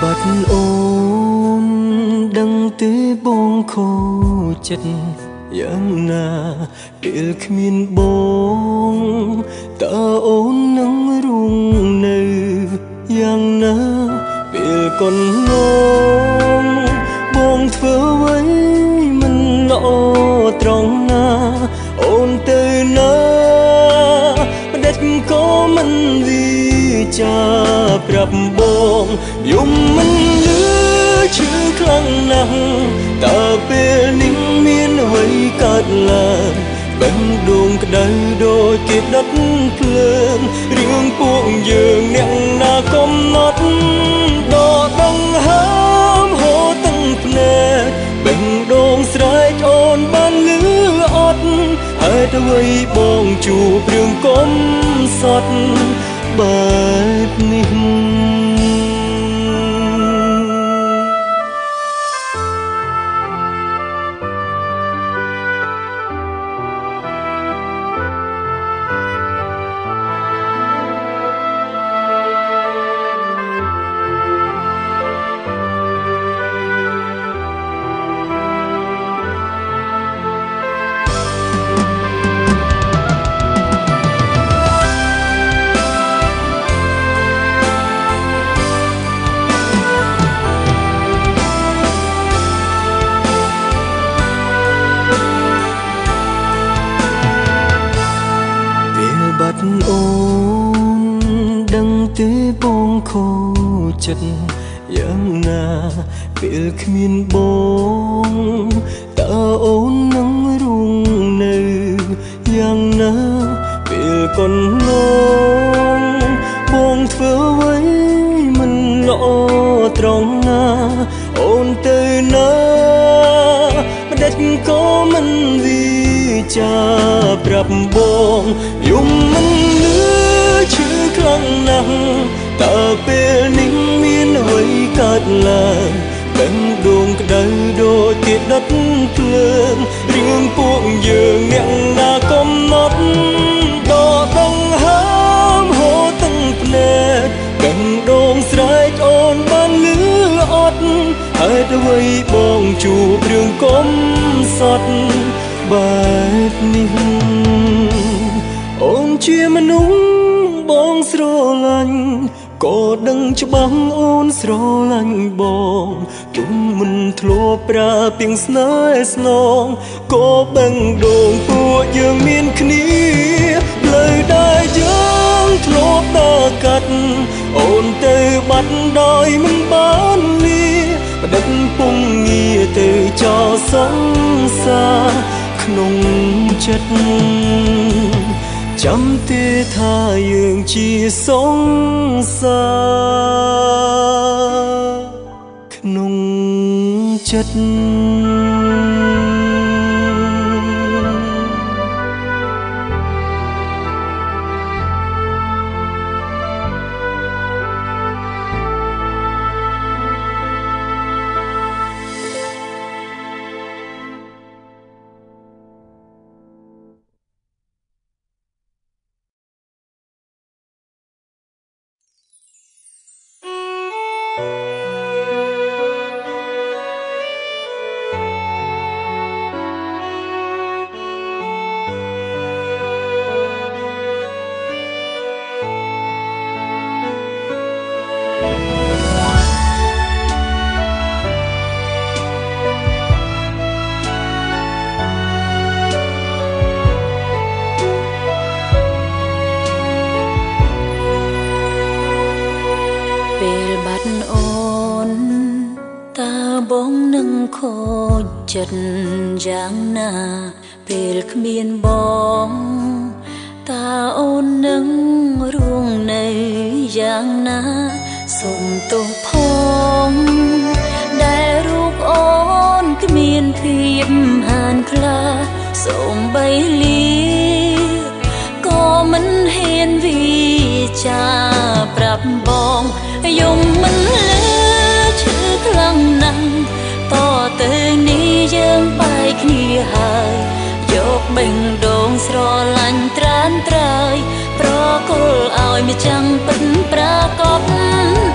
បាត់អូនដឹងទេបងខូចចិត្តយ៉ាងណាពេលគ្មានបងតើអូននឹងរួងនៅយ៉ាងណាពេលកូនងងបងធ្វើអ្វីមិនល្អត្រង់ណាអូនទៅណាផ្ដេចក៏មិនវិចាប្រាប់បងយំមិនលឺឈឺខ្លាំងណាស់តើពេលនេះមានអ្វីកើតឡើងបេះដូងក្តៅដូចគេដុតភ្លើងរឿងពួកយើងអ្នកណាកំណត់ដកដង្ហើមហូរទាំងភ្នែកបេះដូងស្រែកអូនបានលឺអត់ហេតុអ្វីបងជួបរឿងកំសត់បែបនេះអូនដឹងទេបងខូចចិត្តយ៉ាងណាពេលគ្មានបងតើអូននឹងរួងនៅយ៉ាងណាពេលកូនងងបងធ្វើអ្វីមិនល្អត្រង់ណាអូនទៅណាផ្ដេចក៏មិនវិចាប្រាប់បងយំមិនលឺឈឺខ្លាំងណាស់តើពេលនេះមានអ្វីកើតឡើងបេះដូងក្តៅដូចគេដុតភ្លើងរឿងពួកយើងអ្នកណាកំណត់ដកដង្ហើមហូរទាំងភ្នែកបេះដូងស្រែកអូនបានលឺអត់ហេតុអ្វីបងជួបរឿងកំសត់បែបនេះអូនជាមនុស្សបងស្រឡាញ់ក៏ដឹងច្បាស់អូនស្រឡាញ់បងទុំមិនធ្លាប់ប្រើពាក្យស្នេហ៍ស្នងក៏បេះដូងពួកយើងមានគ្នាផ្លូវដែលយើងធ្លាប់ដើរកាត់អូនទៅបាត់ដោយមិនបានលាផ្ដិតពុំងារទៅចោលសង្សារក្នុងចិត្តចាំទេថាយើងជាសង្សារក្នុងចិត្តខូចចិត្តយ៉ាងណាពេលគ្មានបងតើអូននឹងរួងនៅយ៉ាងណា សុំទោសផងដែលរូបអូនគ្មានភាពហានខ្លាសូម្បីលាក៏មិនហ៊ានវិចាប្រាប់បងយំមិនលើឈឺខ្លាំងណាស់តទៅនេះយើងបែកគ្នាហើយយកបេះដូងស្រឡាញ់ត្រានត្រើយប្រគល់ឲ្យម្ចាំងពិតប្រាកដ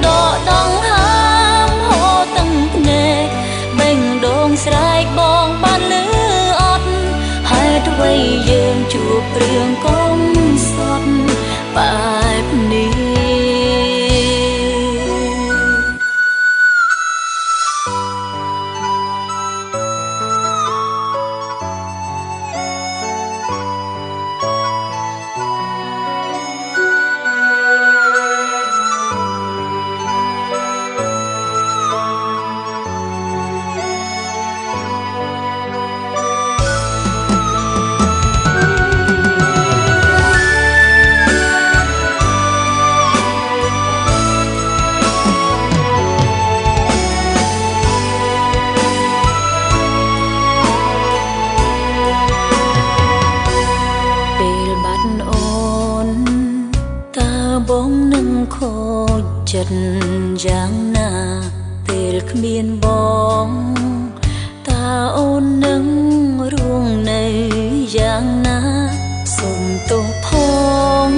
ដកដង្ហើមហូរទាំងភ្នែកបេះដូងស្រែកបងបានលឺអត់ហេតុអ្វីយើងជួបរឿងកុំសត់បែបនេះបងនឹងខូចចិត្តយ៉ាងណាពេលគ្មានបងតើអូននឹងរួងនៅយ៉ាងណាសូមទោសផង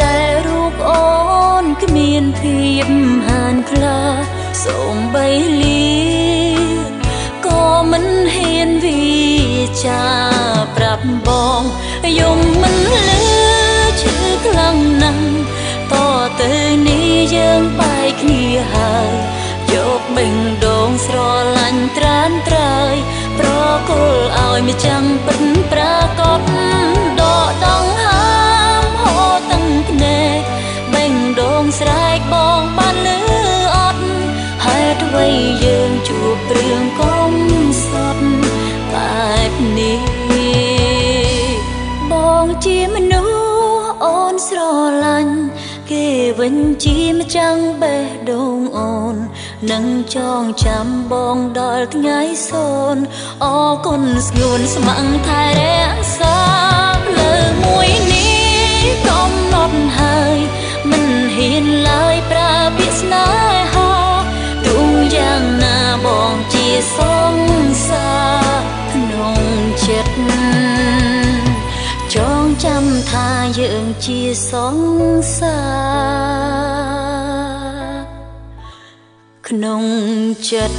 ដែលរូបអូនគ្មានភាពហានខ្លាសូម្បីលាក៏មិនហ៊ានវិចាប្រាប់បងយំមិនលើឈឺខ្លាំងណាស់តទៅនេះយើងបែកគ្នាហើយយកបេះដូងស្រឡាញ់ត្រានត្រើយប្រគល់ឲ្យម្ចាំងពិតប្រាកដដកដង្ហើមហូរទាំងភ្នែកបេះដូងស្រែកបងបានលឺអត់ហេតុអ្វីយើងជួបរឿងកុំសត់បែបនេះបងជាមនុស្សអូនស្រឡាញ់គេវិញជាម្ចាំងបេះដូងអូននឹងចងចាំបងដល់ថ្ងៃសូន្យអរគុណស្ងួនស្ម័គ្រថែរក្សាលើមួយនេះកំណត់ហើយមិនហ៊ានឡើយប្រើពាក្យស្នេហាទោះយ៉ាងណាបងជាសង្សារក្នុងចិត្តចងចាំថាយើងជាសង្សារក្នុងចិត្ត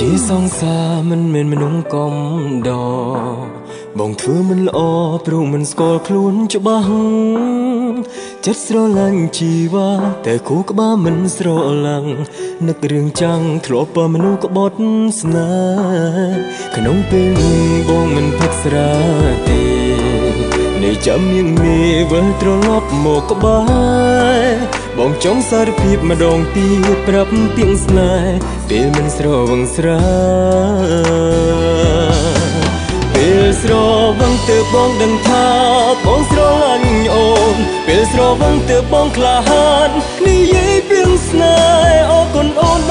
ជាសងសាមិនមែនមនុស្សកំដបងធ្វើមិនល្អព្រោះមិនស្គាល់ខ្លួនច្បាស់ចិត្តស្រឡាញ់ជីវ៉ាតែគូក្បាលមិនស្រឡាំងនឹករឿងចាំងធ្លាប់បើមនុស្សក្បត់ស្នេហ៍ក្នុងពេលនេះបងមិនផឹកស្រាទេនៃចាំញៀងមេវិលត្រឡប់មកក្បែរបងចង់សារភាពម្ដងទៀតប្រាប់ទៀងស្នេហ៍ពេលមិនស្រវឹងស្រាពេលស្រវឹងទើបបងដឹងថាបងស្រឡាញ់អូនពេលស្រវឹងទើបបងក្លាហាននិយាយពីស្នេហ៍អរគុណអូន